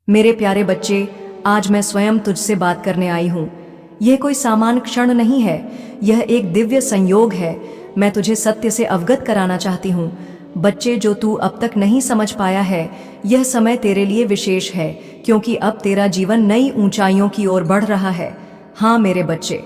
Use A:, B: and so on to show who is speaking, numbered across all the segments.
A: मेरे प्यारे बच्चे, आज मैं स्वयं तुझसे बात करने आई हूँ। यह कोई सामान्य क्षण नहीं है, यह एक दिव्य संयोग है। मैं तुझे सत्य से अवगत कराना चाहती हूँ। बच्चे, जो तू अब तक नहीं समझ पाया है, यह समय तेरे लिए विशेष है, क्योंकि अब तेरा जीवन नई ऊंचाइयों की ओर बढ़ रहा है। हाँ मेरे बच्चे,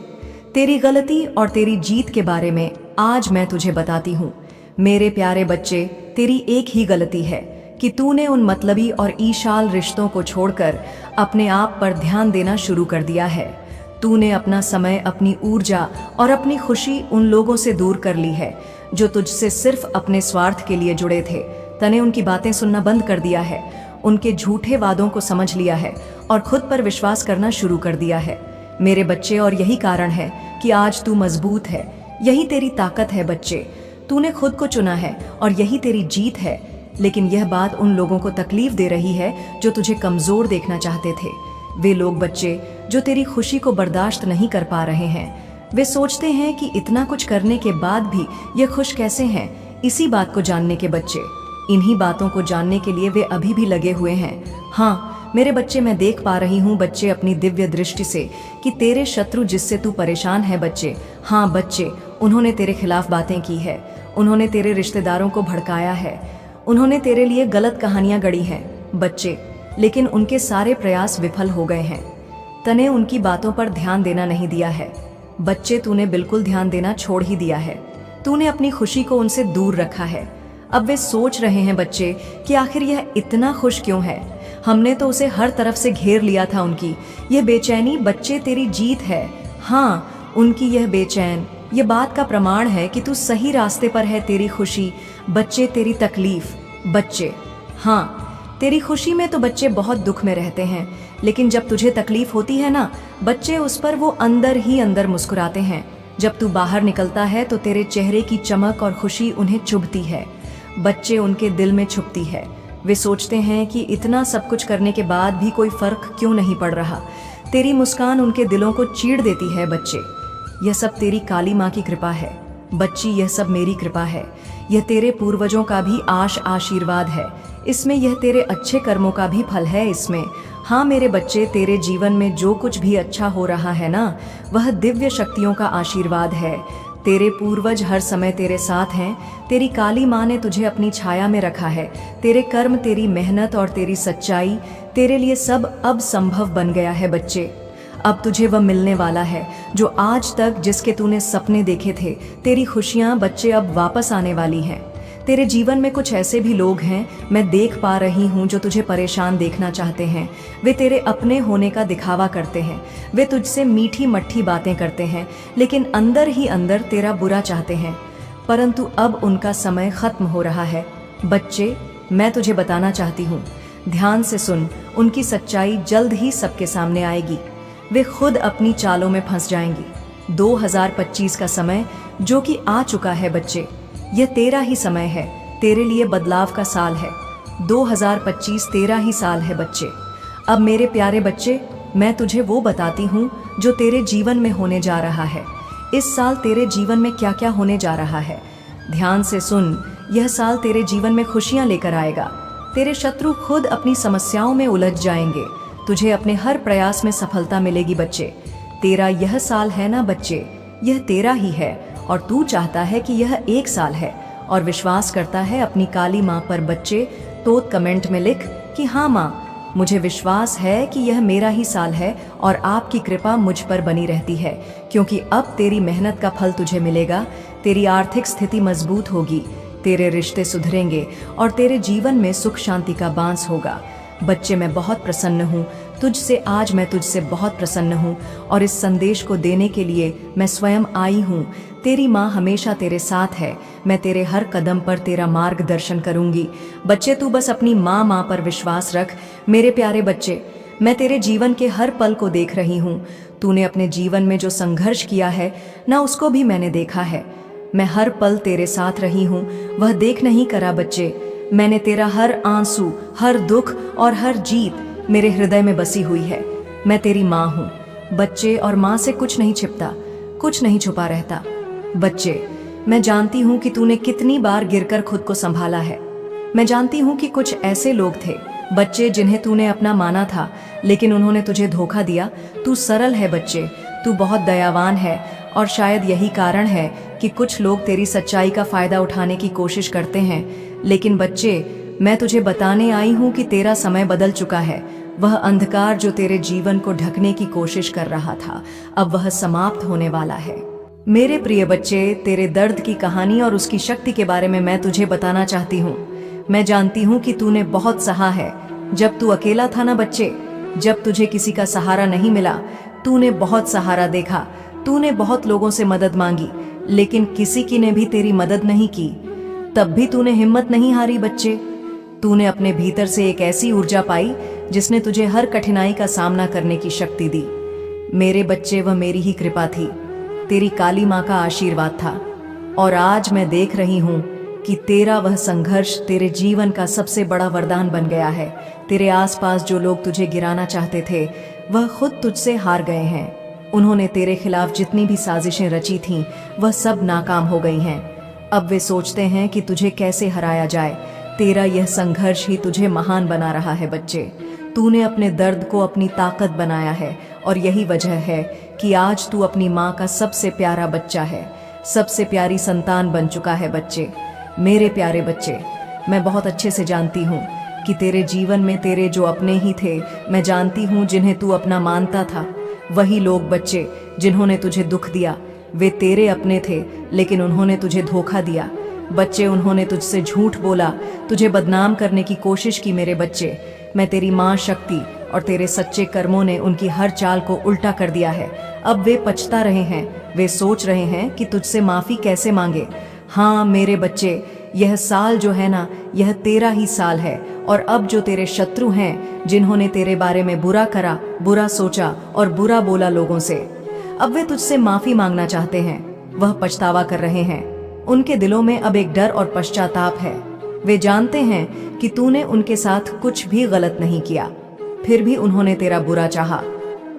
A: तेरी गलती और तेरी जीत के बारे में आज मैं तुझे बताती हूँ। मेरे प्यारे बच्चे, तेरी एक ही गलती है कि तूने उन मतलबी और ईशाल रिश्तों को छोड़कर अपने आप पर ध्यान देना शुरू कर दिया है। तूने अपना समय, अपनी ऊर्जा और अपनी खुशी उन लोगों से दूर कर ली है जो तुझसे सिर्फ अपने स्वार्थ के लिए जुड़े थे। तने उनकी बातें सुनना बंद कर दिया है, उनके झूठे वादों को समझ लिया है और खुद पर विश्वास करना शुरू कर दिया है मेरे बच्चे। और यही कारण है कि आज तू मजबूत है। यही तेरी ताकत है बच्चे। तूने खुद को चुना है और यही तेरी जीत है। लेकिन यह बात उन लोगों को तकलीफ दे रही है जो तुझे कमजोर देखना चाहते थे। वे लोग बच्चे जो तेरी खुशी को बर्दाश्त नहीं कर पा रहे हैं। वे सोचते हैं कि इतना कुछ करने के बाद भी ये खुश कैसे हैं। इसी बात को जानने के बच्चे, इन्हीं बातों को जानने के लिए वे अभी भी लगे हुए हैं। हाँ मेरे बच्चे, मैं देख पा रही हूँ बच्चे अपनी दिव्य दृष्टि से कि तेरे शत्रु जिससे तू परेशान है बच्चे, हाँ बच्चे, उन्होंने तेरे खिलाफ बातें की है। उन्होंने तेरे रिश्तेदारों को भड़काया है। उन्होंने तेरे लिए गलत कहानियां गढ़ी हैं बच्चे, लेकिन उनके सारे प्रयास विफल हो गए हैं। तने उनकी बातों पर ध्यान देना नहीं दिया है बच्चे। तूने बिल्कुल ध्यान देना छोड़ ही दिया है। तूने अपनी खुशी को उनसे दूर रखा है। अब वे सोच रहे हैं बच्चे कि आखिर यह इतना खुश क्यों है। हमने तो उसे हर तरफ से घेर लिया था। उनकी यह बेचैनी बच्चे तेरी जीत है। हाँ, उनकी यह बेचैन ये बात का प्रमाण है कि तू सही रास्ते पर है। तेरी खुशी बच्चे, तेरी तकलीफ बच्चे, हाँ तेरी खुशी में तो बच्चे बहुत दुख में रहते हैं, लेकिन जब तुझे तकलीफ होती है ना बच्चे, उस पर वो अंदर ही अंदर मुस्कुराते हैं। जब तू बाहर निकलता है तो तेरे चेहरे की चमक और खुशी उन्हें चुभती है बच्चे, उनके दिल में छुपती है। वे सोचते हैं कि इतना सब कुछ करने के बाद भी कोई फर्क क्यों नहीं पड़ रहा। तेरी मुस्कान उनके दिलों को चीर देती है बच्चे। यह सब तेरी काली माँ की कृपा है बच्ची, यह सब मेरी कृपा है। यह तेरे पूर्वजों का भी आशीर्वाद है। इसमें यह तेरे अच्छे कर्मों का भी फल है इसमें। हाँ मेरे बच्चे, तेरे जीवन में जो कुछ भी अच्छा हो रहा है ना, वह दिव्य शक्तियों का आशीर्वाद है। तेरे पूर्वज हर समय तेरे साथ हैं। तेरी काली माँ ने तुझे अपनी छाया में रखा है। तेरे कर्म, तेरी मेहनत और तेरी सच्चाई, तेरे लिए सब अब संभव बन गया है बच्चे। अब तुझे वह मिलने वाला है जो आज तक जिसके तूने सपने देखे थे। तेरी खुशियां बच्चे अब वापस आने वाली हैं। तेरे जीवन में कुछ ऐसे भी लोग हैं, मैं देख पा रही हूँ, जो तुझे परेशान देखना चाहते हैं। वे तेरे अपने होने का दिखावा करते हैं। वे तुझसे मीठी मट्ठी बातें करते हैं, लेकिन अंदर ही अंदर तेरा बुरा चाहते हैं। परंतु अब उनका समय खत्म हो रहा है बच्चे। मैं तुझे बताना चाहती हूँ, ध्यान से सुन। उनकी सच्चाई जल्द ही सबके सामने आएगी। वे खुद अपनी चालों में फंस जाएंगी। 2025 का समय जो कि आ चुका है बच्चे, यह तेरा ही समय है। तेरे लिए बदलाव का साल है। 2025 तेरा ही साल है बच्चे। अब मेरे प्यारे बच्चे, मैं तुझे वो बताती हूँ जो तेरे जीवन में होने जा रहा है। इस साल तेरे जीवन में क्या क्या होने जा रहा है, ध्यान से सुन। यह साल तेरे जीवन में खुशियाँ लेकर आएगा। तेरे शत्रु खुद अपनी समस्याओं में उलझ जाएंगे। तुझे अपने हर प्रयास में सफलता मिलेगी बच्चे। तेरा यह साल है ना बच्चे, यह तेरा ही है। और तू चाहता है कि यह एक साल है और विश्वास करता है अपनी काली माँ पर बच्चे। तो कमेंट में लिख कि हाँ माँ, मुझे विश्वास है कि यह मेरा ही साल है और आपकी कृपा मुझ पर बनी रहती है, क्योंकि अब तेरी मेहनत का फल तुझे मिलेगा। तेरी आर्थिक स्थिति मजबूत होगी, तेरे रिश्ते सुधरेंगे और तेरे जीवन में सुख शांति का बांस होगा बच्चे। मैं बहुत प्रसन्न हूँ तुझसे, आज मैं तुझसे बहुत प्रसन्न हूँ और इस संदेश को देने के लिए मैं स्वयं आई हूँ। तेरी माँ हमेशा तेरे साथ है। मैं तेरे हर कदम पर तेरा मार्गदर्शन करूँगी बच्चे। तू बस अपनी माँ पर विश्वास रख मेरे प्यारे बच्चे। मैं तेरे जीवन के हर पल को देख रही हूँ। तूने अपने जीवन में जो संघर्ष किया है ना, उसको भी मैंने देखा है। मैं हर पल तेरे साथ रही हूँ, वह देख नहीं करा बच्चे। मैंने तेरा हर आंसू, हर दुख और हर जीत मेरे हृदय में बसी हुई है। मैं तेरी माँ हूँ बच्चे, और माँ से कुछ नहीं छिपता, कुछ नहीं छुपा रहता बच्चे। मैं जानती हूँ कि तूने कितनी बार गिरकर खुद को संभाला है। मैं जानती हूँ कि कुछ ऐसे लोग थे बच्चे जिन्हें तूने अपना माना था लेकिन उन्होंने तुझे धोखा दिया। तू सरल है बच्चे, तू बहुत दयावान है और शायद यही कारण है कि कुछ लोग तेरी सच्चाई का फायदा उठाने की कोशिश करते हैं। लेकिन बच्चे, मैं तुझे बताने आई हूँ कि तेरा समय बदल चुका है। वह अंधकार जो तेरे जीवन को ढकने की कोशिश कर रहा था, अब वह समाप्त होने वाला है। मेरे प्रिय बच्चे, तेरे दर्द की कहानी और उसकी शक्ति के बारे में मैं तुझे बताना चाहती हूँ। मैं जानती हूँ कि तूने बहुत सहा है। जब तू अकेला था ना बच्चे, जब तुझे किसी का सहारा नहीं मिला, तूने बहुत सहारा देखा। तूने बहुत लोगों से मदद मांगी, लेकिन किसी की ने भी तेरी मदद नहीं की। तब भी तूने हिम्मत नहीं हारी बच्चे। तूने अपने भीतर से एक ऐसी ऊर्जा पाई जिसने तुझे हर कठिनाई का सामना करने की शक्ति दी। मेरे बच्चे, वह मेरी ही कृपा थी, तेरी काली माँ का आशीर्वाद था। और आज मैं देख रही हूँ कि तेरा वह संघर्ष तेरे जीवन का सबसे बड़ा वरदान बन गया है। तेरे आसपास जो लोग तुझे गिराना चाहते थे, वह खुद तुझसे हार गए हैं। उन्होंने तेरे खिलाफ जितनी भी साजिशें रची थीं, वह सब नाकाम हो गई हैं। अब वे सोचते हैं कि तुझे कैसे हराया जाए। तेरा यह संघर्ष ही तुझे महान बना रहा है बच्चे। तूने अपने दर्द को अपनी ताकत बनाया है और यही वजह है कि आज तू अपनी माँ का सबसे प्यारा बच्चा है, सबसे प्यारी संतान बन चुका है बच्चे। मेरे प्यारे बच्चे, मैं बहुत अच्छे से जानती हूँ कि तेरे जीवन में तेरे जो अपने ही थे, मैं जानती हूँ जिन्हें तू अपना मानता था। वही लोग बच्चे जिन्होंने तुझे दुख दिया, वे तेरे अपने थे, लेकिन उन्होंने तुझे धोखा दिया। बच्चे, उन्होंने तुझसे झूठ बोला, तुझे बदनाम करने की कोशिश की। मेरे बच्चे, मैं तेरी माँ शक्ति और तेरे सच्चे कर्मों ने उनकी हर चाल को उल्टा कर दिया है। अब वे पछता रहे हैं, वे सोच रहे हैं कि तुझसे माफी कैसे मांगे। हाँ मेरे बच्चे, यह साल जो है ना, यह तेरा ही साल है। और अब जो तेरे शत्रु हैं, जिन्होंने तेरे बारे में बुरा करा, बुरा सोचा और बुरा बोला लोगों से, अब वे तुझसे माफी मांगना चाहते हैं। वह पछतावा कर रहे हैं। उनके दिलों में अब एक डर और पश्चाताप है। वे जानते हैं कि तूने उनके साथ कुछ भी गलत नहीं किया, फिर भी उन्होंने तेरा बुरा चाहा।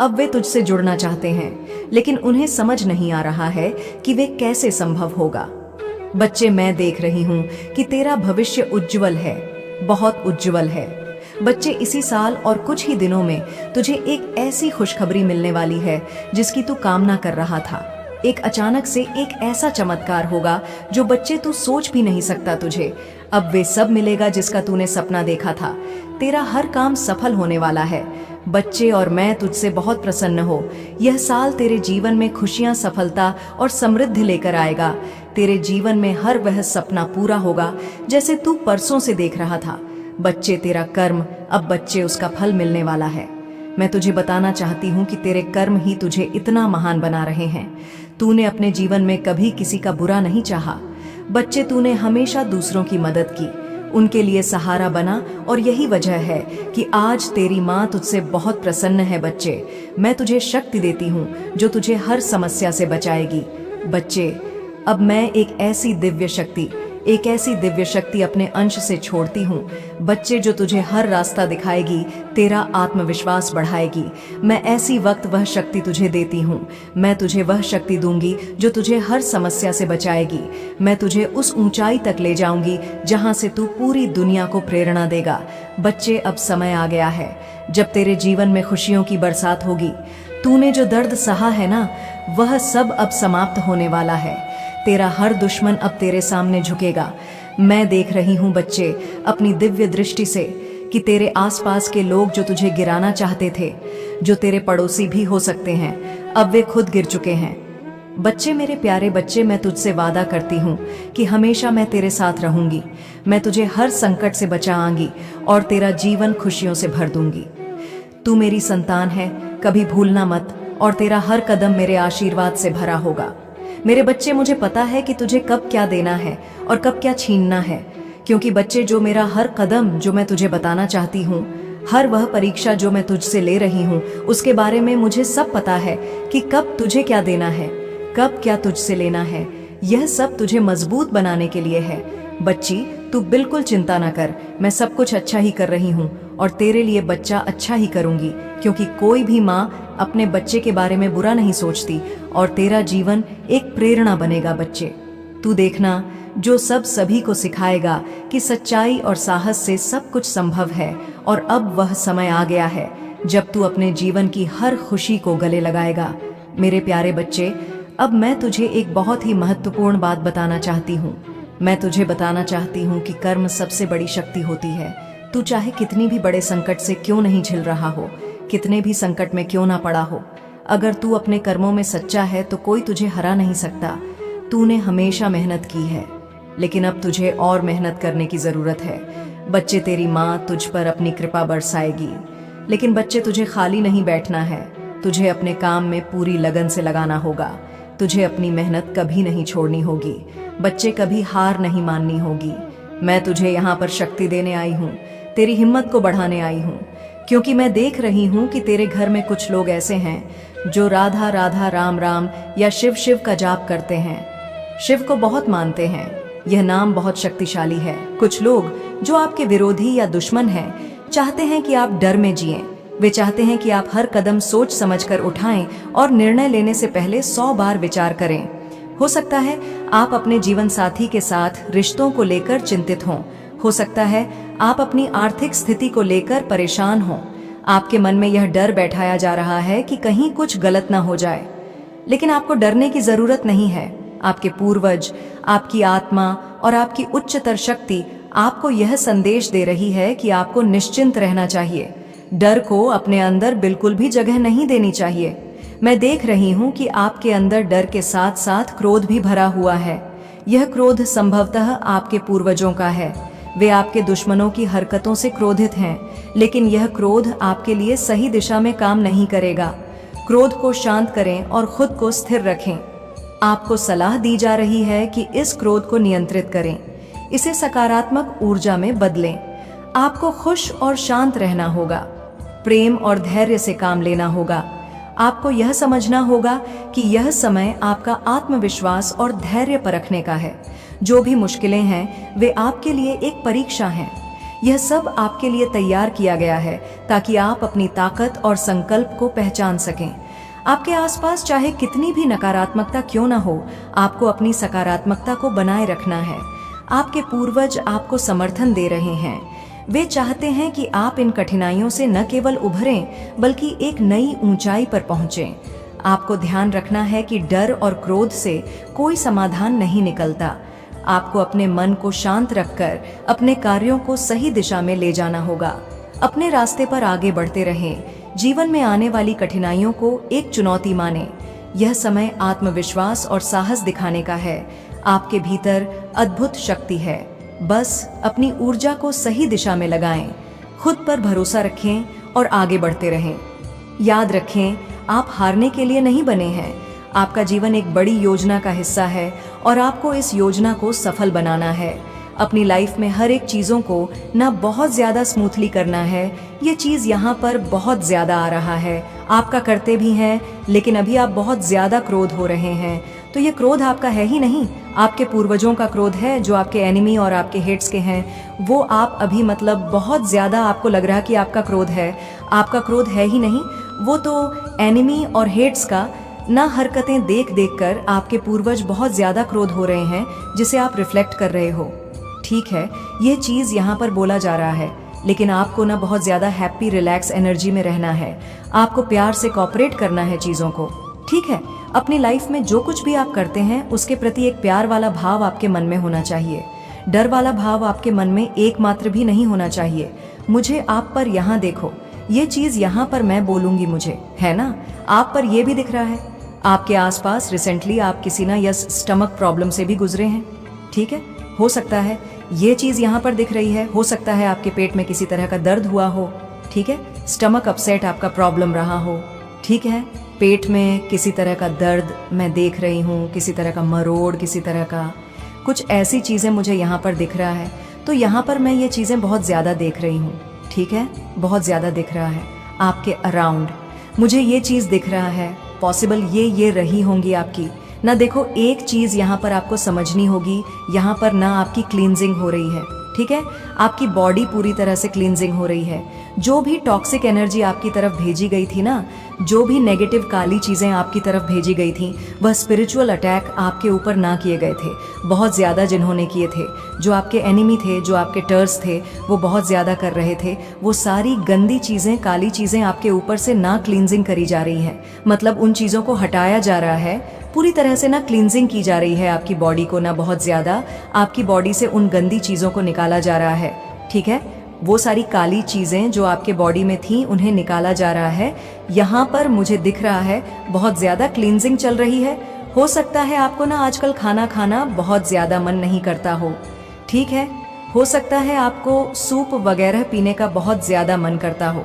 A: अब वे तुझसे जुड़ना चाहते हैं, लेकिन उन्हें समझ नहीं आ रहा है कि वे कैसे संभव होगा। बच्चे, मैं देख रही हूँ कि तेरा भविष्य उज्जवल है, बहुत उज्जवल है। बच्चे, इसी साल और कुछ ही दिनों में तुझे एक ऐसी खुशखबरी मिलने वाली है जिसकी तू कामना कर रहा था। एक अचानक से एक ऐसा चमत्कार होगा जो बच्चे तू सोच भी नहीं सकता तुझे। अब वे सब मिलेगा जिसका तूने सपना देखा था। तेरा हर काम सफल होने वाला है बच्चे, और मैं तुझसे बहुत प्रसन्न हो। यह साल तेरे जीवन में खुशियां, सफलता और समृद्धि लेकर आएगा। तेरे जीवन में हर वह सपना पूरा होगा जैसे तू परसों से देख रहा था। बच्चे, तेरा कर्म अब बच्चे उसका फल मिलने वाला है। मैं तुझे बताना चाहती हूँ कि तेरे कर्म ही तुझे इतना महान बना रहे हैं। तूने अपने जीवन में कभी किसी का बुरा नहीं चाहा बच्चे, तूने हमेशा दूसरों की मदद की, उनके लिए सहारा बना, और यही वजह है कि आज तेरी माँ तुझसे बहुत प्रसन्न है बच्चे। मैं तुझे शक्ति देती हूँ जो तुझे हर समस्या से बचाएगी। बच्चे, अब मैं एक ऐसी दिव्य शक्ति अपने अंश से छोड़ती हूँ बच्चे, जो तुझे हर रास्ता दिखाएगी, तेरा आत्मविश्वास बढ़ाएगी। मैं ऐसी वक्त वह शक्ति तुझे देती हूँ। मैं तुझे वह शक्ति दूंगी जो तुझे हर समस्या से बचाएगी। मैं तुझे उस ऊंचाई तक ले जाऊंगी जहाँ से तू पूरी दुनिया को प्रेरणा देगा। बच्चे, अब समय आ गया है जब तेरे जीवन में खुशियों की बरसात होगी। तूने जो दर्द सहा है ना, वह सब अब समाप्त होने वाला है। तेरा हर दुश्मन अब तेरे सामने झुकेगा। मैं देख रही हूँ बच्चे अपनी दिव्य दृष्टि से कि तेरे आसपास के लोग जो तुझे गिराना चाहते थे, जो तेरे पड़ोसी भी हो सकते हैं, अब वे खुद गिर चुके हैं। बच्चे, मेरे प्यारे बच्चे, मैं तुझसे वादा करती हूँ कि हमेशा मैं तेरे साथ रहूंगी। मैं तुझे हर संकट से बचाऊंगी और तेरा जीवन खुशियों से भर दूंगी। तू मेरी संतान है, कभी भूलना मत, और तेरा हर कदम मेरे आशीर्वाद से भरा होगा। मेरे बच्चे, मुझे पता है कि तुझे कब क्या देना है और कब क्या छीनना है, क्योंकि बच्चे, जो मेरा हर कदम जो मैं तुझे बताना चाहती हूँ, हर वह परीक्षा जो मैं तुझसे ले रही हूँ, उसके बारे में मुझे सब पता है कि कब तुझे क्या देना है, कब क्या तुझसे लेना है। यह सब तुझे मजबूत बनाने के लिए है। बच्ची, तू बिल्कुल चिंता न कर, मैं सब कुछ अच्छा ही कर रही हूँ और तेरे लिए बच्चा अच्छा ही करूँगी, क्योंकि कोई भी माँ अपने बच्चे के बारे में बुरा नहीं सोचती, और तेरा जीवन एक प्रेरणा बनेगा बच्चे। तू देखना, जो सब सभी को सिखाएगा कि सच्चाई और साहस से सब कुछ संभव है, और अब वह समय आ गया है जब तू अपने जीवन की हर खुशी को गले लगाएगा। मेरे प्यारे बच्चे, अब मैं तुझे एक बहुत ही महत्वपूर्ण बात बताना चाहती हूँ। मैं तुझे बताना चाहती हूँ कि कर्म सबसे बड़ी शक्ति होती है। तू चाहे कितनी भी बड़े संकट से क्यों नहीं झिल रहा हो, कितने भी संकट में क्यों ना पड़ा हो, अगर तू अपने कर्मों में सच्चा है तो कोई तुझे हरा नहीं सकता। तूने हमेशा मेहनत की है, लेकिन अब तुझे और मेहनत करने की जरूरत है। बच्चे, तेरी माँ तुझ पर अपनी कृपा बरसाएगी, लेकिन बच्चे तुझे खाली नहीं बैठना है। तुझे अपने काम में पूरी लगन से लगाना होगा। तुझे अपनी मेहनत कभी नहीं छोड़नी होगी। बच्चे, कभी हार नहीं माननी होगी। मैं तुझे यहाँ पर शक्ति देने आई हूँ, तेरी हिम्मत को बढ़ाने आई हूँ, क्योंकि मैं देख रही हूँ कि तेरे घर में कुछ लोग ऐसे हैं जो राधा राधा राम राम या शिव शिव का जाप करते हैं। शिव को बहुत मानते हैं, यह नाम बहुत शक्तिशाली है। कुछ लोग जो आपके विरोधी या दुश्मन हैं, चाहते हैं कि आप डर में जिएं। वे चाहते हैं कि आप हर कदम सोच समझकर उठाएं और निर्णय लेने से पहले 100 बार विचार करें। हो सकता है आप अपने जीवन साथी के साथ रिश्तों को लेकर चिंतित हों। हो सकता है आप अपनी आर्थिक स्थिति को लेकर परेशान हों। आपके मन में यह डर बैठाया जा रहा है कि कहीं कुछ गलत ना हो जाए, लेकिन आपको डरने की जरूरत नहीं है। आपके पूर्वज, आपकी आत्मा और आपकी उच्चतर शक्ति आपको यह संदेश दे रही है कि आपको निश्चिंत रहना चाहिए। डर को अपने अंदर बिल्कुल भी जगह नहीं देनी चाहिए। मैं देख रही हूँ कि आपके अंदर डर के साथ साथ क्रोध भी भरा हुआ है। यह क्रोध संभवतः आपके पूर्वजों का है। वे आपके दुश्मनों की हरकतों से क्रोधित हैं, लेकिन यह क्रोध आपके लिए सही दिशा में काम नहीं करेगा। क्रोध को शांत करें और खुद को स्थिर रखें। आपको सलाह दी जा रही है कि इस क्रोध को नियंत्रित करें, इसे सकारात्मक ऊर्जा में बदलें। आपको खुश और शांत रहना होगा, प्रेम और धैर्य से काम लेना होगा। आपको यह समझना होगा कि यह समय आपका आत्मविश्वास और धैर्य परखने का है। जो भी मुश्किलें हैं वे आपके लिए एक परीक्षा हैं। यह सब आपके लिए तैयार किया गया है ताकि आप अपनी ताकत और संकल्प को पहचान सकें। आपके आसपास चाहे कितनी भी नकारात्मकता क्यों ना हो, आपको अपनी सकारात्मकता को बनाए रखना है। आपके पूर्वज आपको समर्थन दे रहे हैं। वे चाहते हैं कि आप इन कठिनाइयों से न केवल उभरें बल्कि एक नई ऊंचाई पर पहुंचें। आपको ध्यान रखना है कि डर और क्रोध से कोई समाधान नहीं निकलता। आपको अपने मन को शांत रखकर अपने कार्यों को सही दिशा में ले जाना होगा। अपने रास्ते पर आगे बढ़ते रहें। जीवन में आने वाली कठिनाइयों को एक चुनौती मानें। यह समय आत्मविश्वास और साहस दिखाने का है। आपके भीतर अद्भुत शक्ति है। बस अपनी ऊर्जा को सही दिशा में लगाएं, खुद पर भरोसा रखें और आगे बढ़ते रहें। याद रखें, आप हारने के लिए नहीं बने हैं। आपका जीवन एक बड़ी योजना का हिस्सा है और आपको इस योजना को सफल बनाना है। अपनी लाइफ में हर एक चीज़ों को ना बहुत ज़्यादा स्मूथली करना है। ये चीज़ यहाँ पर बहुत ज़्यादा आ रहा है, आपका करते भी हैं, लेकिन अभी आप बहुत ज़्यादा क्रोध हो रहे हैं। तो ये क्रोध आपका है ही नहीं, आपके पूर्वजों का क्रोध है जो आपके एनिमी और आपके हेट्स के हैं। वो आप अभी मतलब बहुत ज़्यादा आपको लग रहा कि आपका क्रोध है, आपका क्रोध है ही नहीं। वो तो एनिमी और हेट्स का ना हरकतें देख देख कर आपके पूर्वज बहुत ज़्यादा क्रोध हो रहे हैं, जिसे आप रिफ्लेक्ट कर रहे हो। ठीक है, ये चीज़ यहाँ पर बोला जा रहा है, लेकिन आपको ना बहुत ज़्यादा हैप्पी रिलैक्स एनर्जी में रहना है। आपको प्यार से कोऑपरेट करना है चीज़ों को। ठीक है, अपनी लाइफ में जो कुछ भी आप करते हैं उसके प्रति एक प्यार वाला भाव आपके मन में होना चाहिए। डर वाला भाव आपके मन में एकमात्र भी नहीं होना चाहिए। मुझे आप पर यहाँ देखो, ये चीज़ यहाँ पर मैं बोलूँगी मुझे, है ना? आप पर ये भी दिख रहा है। आपके आसपास रिसेंटली आप किसी ना यस स्टमक प्रॉब्लम से भी गुजरे हैं। ठीक है, हो सकता है ये चीज़ यहाँ पर दिख रही है। हो सकता है आपके पेट में किसी तरह का दर्द हुआ हो। ठीक है, स्टमक अपसेट आपका प्रॉब्लम रहा हो। ठीक है, पेट में किसी तरह का दर्द मैं देख रही हूँ, किसी तरह का मरोड़, किसी तरह का कुछ ऐसी चीज़ें मुझे यहाँ पर दिख रहा है। तो यहाँ पर मैं ये चीज़ें बहुत ज़्यादा देख रही हूँ। ठीक है, बहुत ज़्यादा दिख रहा है आपके अराउंड। मुझे ये चीज़ दिख रहा है, पॉसिबल ये रही होंगी आपकी ना। देखो, एक चीज़ यहाँ पर आपको समझनी होगी, यहाँ पर ना आपकी क्लींजिंग हो रही है। ठीक है, आपकी बॉडी पूरी तरह से क्लींजिंग हो रही है। जो भी टॉक्सिक एनर्जी आपकी तरफ भेजी गई थी ना, जो भी नेगेटिव काली चीज़ें आपकी तरफ भेजी गई थी, वह स्पिरिचुअल अटैक आपके ऊपर ना किए गए थे, बहुत ज़्यादा जिन्होंने किए थे। जो आपके एनिमी थे, जो आपके टर्स थे, वो बहुत ज़्यादा कर रहे थे। वो सारी गंदी चीज़ें, काली चीज़ें आपके ऊपर से ना क्लींजिंग करी जा रही हैं, मतलब उन चीज़ों को हटाया जा रहा है, पूरी तरह से ना क्लींजिंग की जा रही है आपकी बॉडी को, ना बहुत ज़्यादा आपकी बॉडी से उन गंदी चीज़ों को निकाला जा रहा है। ठीक है, वो सारी काली चीज़ें जो आपके बॉडी में थी उन्हें निकाला जा रहा है। यहाँ पर मुझे दिख रहा है बहुत ज़्यादा क्लींजिंग चल रही है। हो सकता है आपको ना आजकल खाना खाना बहुत ज़्यादा मन नहीं करता हो, ठीक है, हो सकता है आपको सूप वगैरह पीने का बहुत ज़्यादा मन करता हो,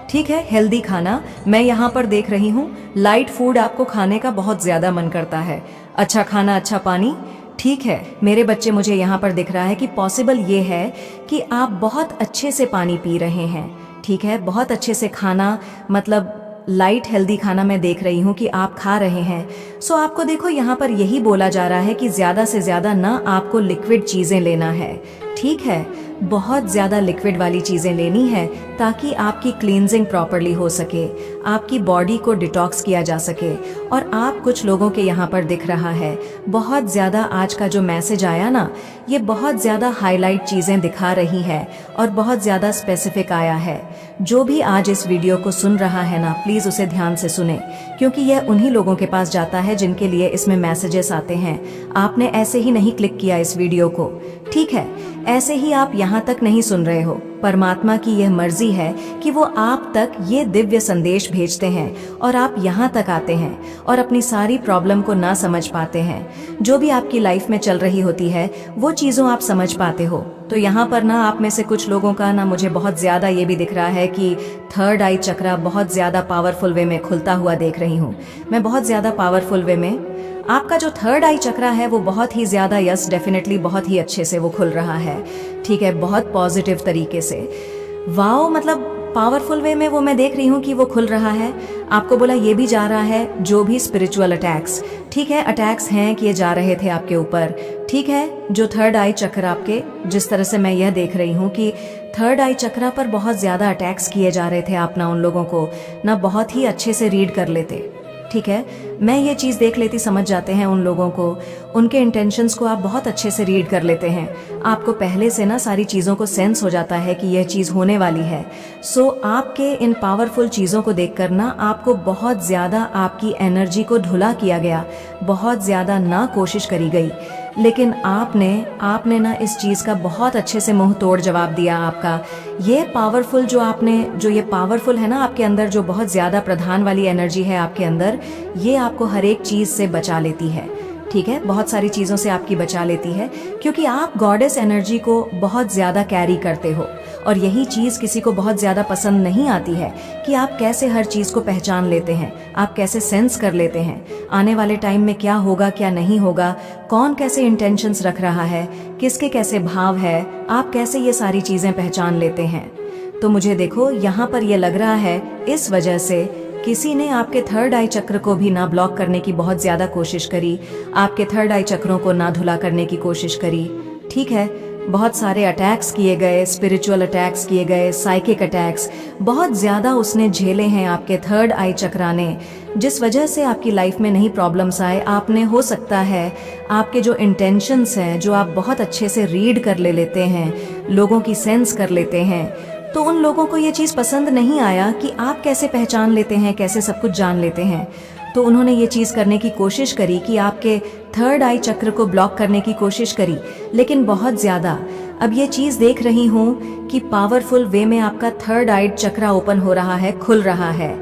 A: ठीक है, हेल्दी खाना मैं यहाँ पर देख रही हूँ, लाइट फूड आपको खाने का बहुत ज़्यादा मन करता है, अच्छा खाना, अच्छा पानी, ठीक है मेरे बच्चे, मुझे यहाँ पर दिख रहा है कि पॉसिबल ये है कि आप बहुत अच्छे से पानी पी रहे हैं, ठीक है, बहुत अच्छे से खाना, मतलब लाइट हेल्दी खाना मैं देख रही हूँ कि आप खा रहे हैं। सो आपको देखो यहाँ पर यही बोला जा रहा है कि ज़्यादा से ज़्यादा ना आपको लिक्विड चीज़ें लेना है, ठीक है, बहुत ज़्यादा लिक्विड वाली चीज़ें लेनी है ताकि आपकी क्लींजिंग प्रॉपरली हो सके, आपकी बॉडी को डिटॉक्स किया जा सके। और आप कुछ लोगों के यहाँ पर दिख रहा है बहुत ज़्यादा, आज का जो मैसेज आया ना, ये बहुत ज़्यादा हाईलाइट चीज़ें दिखा रही है और बहुत ज़्यादा स्पेसिफिक आया है। जो भी आज इस वीडियो को सुन रहा है ना, प्लीज़ उसे ध्यान से सुने, क्योंकि यह उन्हीं लोगों के पास जाता है जिनके लिए इसमें मैसेजेस आते हैं। आपने ऐसे ही नहीं क्लिक किया इस वीडियो को, ठीक है, ऐसे ही आप यहाँ तक नहीं सुन रहे हो। परमात्मा की यह मर्जी है कि वो आप तक ये दिव्य संदेश भेजते हैं और आप यहाँ तक आते हैं और अपनी सारी प्रॉब्लम को ना समझ पाते हैं। जो भी आपकी लाइफ में चल रही होती है वो चीज़ों आप समझ पाते हो। तो यहाँ पर ना आप में से कुछ लोगों का ना मुझे बहुत ज़्यादा ये भी दिख रहा है कि थर्ड आई चक्रा बहुत ज़्यादा पावरफुल वे में खुलता हुआ देख रही हूँ मैं, बहुत ज़्यादा पावरफुल वे में आपका जो थर्ड आई चक्रा है वो बहुत ही ज़्यादा, यस डेफिनेटली बहुत ही अच्छे से वो खुल रहा है, ठीक है, बहुत पॉजिटिव तरीके से, वाओ, मतलब पावरफुल वे में वो मैं देख रही हूँ कि वो खुल रहा है। आपको बोला ये भी जा रहा है जो भी स्पिरिचुअल अटैक्स, ठीक है, अटैक्स हैं किए जा रहे थे आपके ऊपर, ठीक है, जो थर्ड आई चक्र आपके, जिस तरह से मैं यह देख रही हूँ कि थर्ड आई चक्रा पर बहुत ज़्यादा अटैक्स किए जा रहे थे, आप ना उन लोगों को ना बहुत ही अच्छे से रीड कर लेते, ठीक है, मैं ये चीज़ देख लेती, समझ जाते हैं उन लोगों को, उनके इंटेंशंस को आप बहुत अच्छे से रीड कर लेते हैं। आपको पहले से ना सारी चीज़ों को सेंस हो जाता है कि यह चीज़ होने वाली है। सो आपके इन पावरफुल चीज़ों को देखकर ना आपको बहुत ज़्यादा आपकी एनर्जी को ढुला किया गया, बहुत ज़्यादा ना कोशिश करी गई, लेकिन आपने ना इस चीज़ का बहुत अच्छे से मुंह तोड़ जवाब दिया। आपका ये पावरफुल जो ये पावरफुल है ना आपके अंदर, जो बहुत ज़्यादा प्रधान वाली एनर्जी है आपके अंदर, ये आपको हर एक चीज़ से बचा लेती है, ठीक है, बहुत सारी चीज़ों से आपकी बचा लेती है, क्योंकि आप गॉडेस एनर्जी को बहुत ज़्यादा कैरी करते हो। और यही चीज़ किसी को बहुत ज़्यादा पसंद नहीं आती है कि आप कैसे हर चीज़ को पहचान लेते हैं, आप कैसे सेंस कर लेते हैं आने वाले टाइम में क्या होगा क्या नहीं होगा, कौन कैसे इंटेंशंस रख रहा है, किसके कैसे भाव है, आप कैसे ये सारी चीज़ें पहचान लेते हैं। तो मुझे देखो यहाँ पर ये लग रहा है इस वजह से किसी ने आपके थर्ड आई चक्र को भी ना ब्लॉक करने की बहुत ज़्यादा कोशिश करी, आपके थर्ड आई चक्रों को ना धुला करने की कोशिश करी, ठीक है, बहुत सारे अटैक्स किए गए, स्पिरिचुअल अटैक्स किए गए, साइकिक अटैक्स बहुत ज़्यादा उसने झेले हैं आपके थर्ड आई चक्रा ने, जिस वजह से आपकी लाइफ में नहीं प्रॉब्लम्स आए। आपने, हो सकता है आपके जो इंटेंशंस हैं, जो आप बहुत अच्छे से रीड कर लेते हैं, लोगों की सेंस कर लेते हैं, तो उन लोगों को ये चीज़ पसंद नहीं आया कि आप कैसे पहचान लेते हैं, कैसे सब कुछ जान लेते हैं। तो उन्होंने ये चीज़ करने की कोशिश करी कि आपके थर्ड आई चक्र को ब्लॉक करने की कोशिश करी, लेकिन बहुत ज़्यादा। अब ये चीज़ देख रही हूँ कि पावरफुल वे में आपका थर्ड आई चक्रा ओपन हो रहा है, खुल रहा है,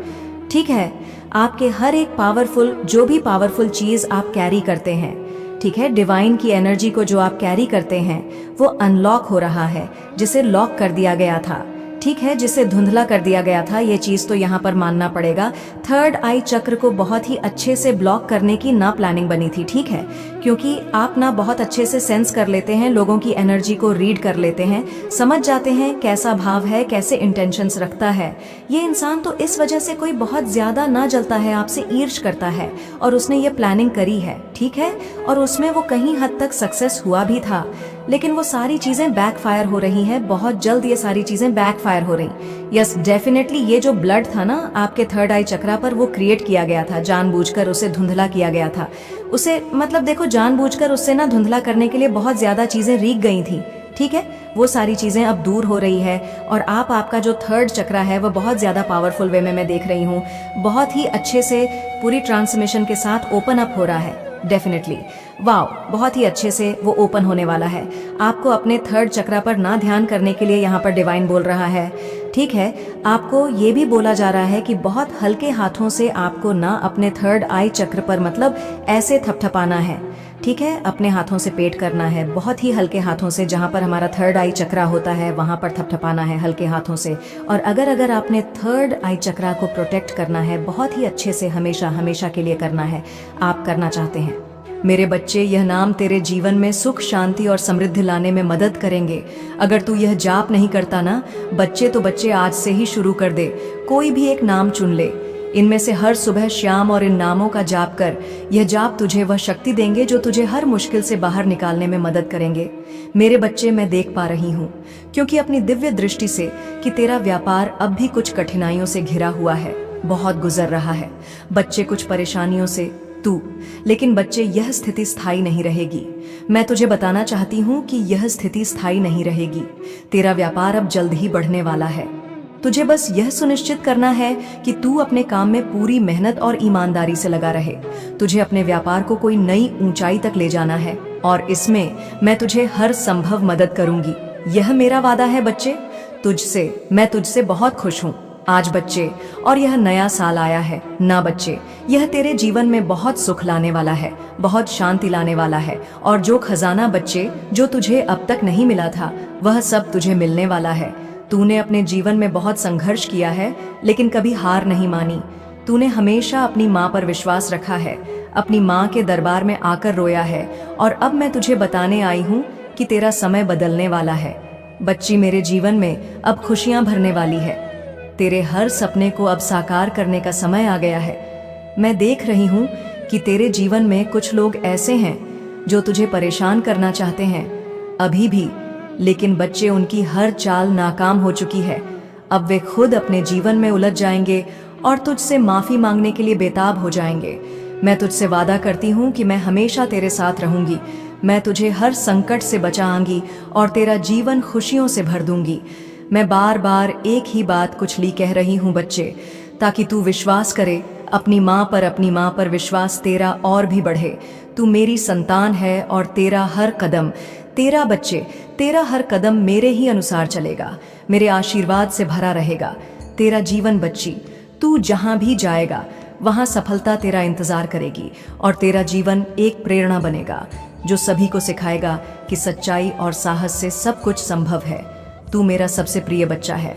A: ठीक है, आपके हर एक पावरफुल, जो भी पावरफुल चीज़ आप कैरी करते हैं, ठीक है, डिवाइन की एनर्जी को जो आप कैरी करते हैं वो अनलॉक हो रहा है, जिसे लॉक कर दिया गया था, ठीक है, जिसे धुंधला कर दिया गया था, ये चीज़ तो यहाँ पर मानना पड़ेगा। थर्ड आई चक्र को बहुत ही अच्छे से ब्लॉक करने की ना प्लानिंग बनी थी, ठीक है, क्योंकि आप ना बहुत अच्छे से सेंस कर लेते हैं, लोगों की एनर्जी को रीड कर लेते हैं, समझ जाते हैं कैसा भाव है, कैसे इंटेंशंस रखता है ये इंसान। तो इस वजह से कोई बहुत ज़्यादा ना जलता है, आपसे ईर्ष करता है, और उसने ये प्लानिंग करी है, ठीक है, और उसमें वो कहीं हद तक सक्सेस हुआ भी था। लेकिन वो सारी चीजें बैकफायर हो रही हैं, बहुत जल्द ये सारी चीजें बैकफायर हो रही। यस डेफिनेटली, ये जो ब्लड था ना आपके थर्ड आई चक्रा पर, वो क्रिएट किया गया था, जानबूझकर उसे धुंधला किया गया था। उसे मतलब देखो, जानबूझकर उससे ना धुंधला करने के लिए बहुत ज्यादा चीजें रीग गई थी, ठीक है। वो सारी चीजें अब दूर हो रही है और आपका जो थर्ड चक्रा है वो बहुत ज्यादा पावरफुल वे में मैं देख रही हूँ, बहुत ही अच्छे से पूरी ट्रांसमिशन के साथ ओपन अप हो रहा है। डेफिनेटली, वाओ, बहुत ही अच्छे से वो ओपन होने वाला है। आपको अपने थर्ड चक्रा पर ना ध्यान करने के लिए यहाँ पर डिवाइन बोल रहा है, ठीक है। आपको ये भी बोला जा रहा है कि बहुत हल्के हाथों से आपको ना अपने थर्ड आई चक्र पर मतलब ऐसे थपथपाना है, ठीक है। अपने हाथों से पेट करना है, बहुत ही हल्के हाथों से, जहाँ पर हमारा थर्ड आई चक्रा होता है वहाँ पर थपथपाना है हल्के हाथों से। और अगर आपने थर्ड आई चक्रा को प्रोटेक्ट करना है, बहुत ही अच्छे से हमेशा हमेशा के लिए करना है, आप करना चाहते हैं। मेरे बच्चे, यह नाम तेरे जीवन में सुख, शांति और समृद्धि लाने में मदद करेंगे। अगर तू यह जाप नहीं करता ना बच्चे, तो बच्चे आज से ही शुरू कर दे। कोई भी एक नाम चुन ले, इनमें से हर सुबह शाम और इन नामों का जाप कर। यह जाप तुझे वह शक्ति देंगे जो तुझे हर मुश्किल से बाहर निकालने में मदद करेंगे। मेरे बच्चे, मैं देख पा रही हूँ क्योंकि अपनी दिव्य दृष्टि से कि तेरा व्यापार अब भी कुछ कठिनाइयों से घिरा हुआ है, बहुत गुजर रहा है बच्चे, कुछ परेशानियों से तू। लेकिन बच्चे, यह स्थिति स्थायी नहीं रहेगी। मैं तुझे बताना चाहती हूँ कि यह स्थिति स्थायी नहीं रहेगी। तेरा व्यापार अब जल्द ही बढ़ने वाला है। तुझे बस यह सुनिश्चित करना है कि तू अपने काम में पूरी मेहनत और ईमानदारी से लगा रहे। तुझे अपने व्यापार को कोई नई ऊंचाई तक ले जाना है और इसमें मैं तुझे हर संभव मदद करूंगी। यह मेरा वादा है बच्चे, तुझसे, मैं तुझसे बहुत खुश हूँ आज बच्चे। और यह नया साल आया है ना बच्चे, यह तेरे जीवन में बहुत सुख लाने वाला है, बहुत शांति लाने वाला है। और जो खजाना बच्चे जो तुझे अब तक नहीं मिला था, वह सब तुझे मिलने वाला है। तूने अपने जीवन में बहुत संघर्ष किया है लेकिन कभी हार नहीं मानी। तूने हमेशा अपनी माँ पर विश्वास रखा है, अपनी माँ के दरबार में आकर रोया है। और अब मैं तुझे बताने आई हूँ कि तेरा समय बदलने वाला है बच्ची। मेरे जीवन में अब खुशियाँ भरने वाली है। तेरे हर सपने को अब साकार करने का समय आ गया है। मैं देख रही हूँ कि तेरे जीवन में कुछ लोग ऐसे हैं जो तुझे परेशान करना चाहते हैं अभी भी, लेकिन बच्चे, उनकी हर चाल नाकाम हो चुकी है। अब वे खुद अपने जीवन में उलझ जाएंगे और तुझसे माफी मांगने के लिए बेताब हो जाएंगे। मैं तुझसे वादा करती हूँ कि मैं हमेशा तेरे साथ रहूंगी। मैं तुझे हर संकट से बचाऊंगी और तेरा जीवन खुशियों से भर दूंगी। मैं बार बार एक ही बात कुचली कह रही हूँ बच्चे, ताकि तू विश्वास करे अपनी माँ पर विश्वास तेरा और भी बढ़े। तू मेरी संतान है और तेरा हर कदम, तेरा बच्चे, तेरा हर कदम मेरे ही अनुसार चलेगा, मेरे आशीर्वाद से भरा रहेगा। तेरा जीवन बच्ची, तू जहां भी जाएगा वहां सफलता तेरा इंतजार करेगी और तेरा जीवन एक प्रेरणा बनेगा जो सभी को सिखाएगा कि सच्चाई और साहस से सब कुछ संभव है। तू मेरा सबसे प्रिय बच्चा है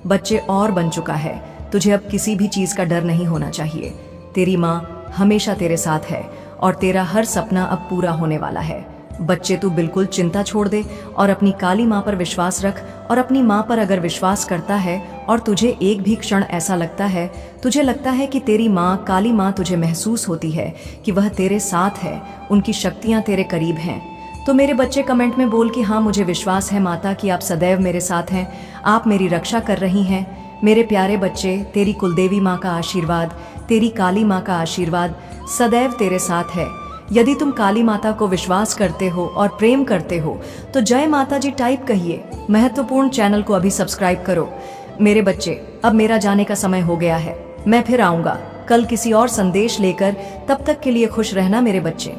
A: बच्चे, और बन चुका है। तुझे अब किसी भी चीज का डर नहीं होना चाहिए। तेरी माँ हमेशा तेरे साथ है और तेरा हर सपना अब पूरा होने वाला है बच्चे। तू बिल्कुल चिंता छोड़ दे और अपनी काली माँ पर विश्वास रख। और अपनी माँ पर अगर विश्वास करता है और तुझे एक भी क्षण ऐसा लगता है, तुझे लगता है कि तेरी माँ, काली माँ, तुझे महसूस होती है कि वह तेरे साथ है, उनकी शक्तियाँ तेरे करीब हैं, तो मेरे बच्चे कमेंट में बोल कि हाँ, मुझे विश्वास है माता कि आप सदैव मेरे साथ हैं, आप मेरी रक्षा कर रही हैं। मेरे प्यारे बच्चे, तेरी कुलदेवी माँ का आशीर्वाद, तेरी काली माँ का आशीर्वाद सदैव तेरे साथ है। यदि तुम काली माता को विश्वास करते हो और प्रेम करते हो तो जय माता जी टाइप कहिए। महत्वपूर्ण चैनल को अभी सब्सक्राइब करो। मेरे बच्चे, अब मेरा जाने का समय हो गया है। मैं फिर आऊंगा कल किसी और संदेश लेकर। तब तक के लिए खुश रहना मेरे बच्चे।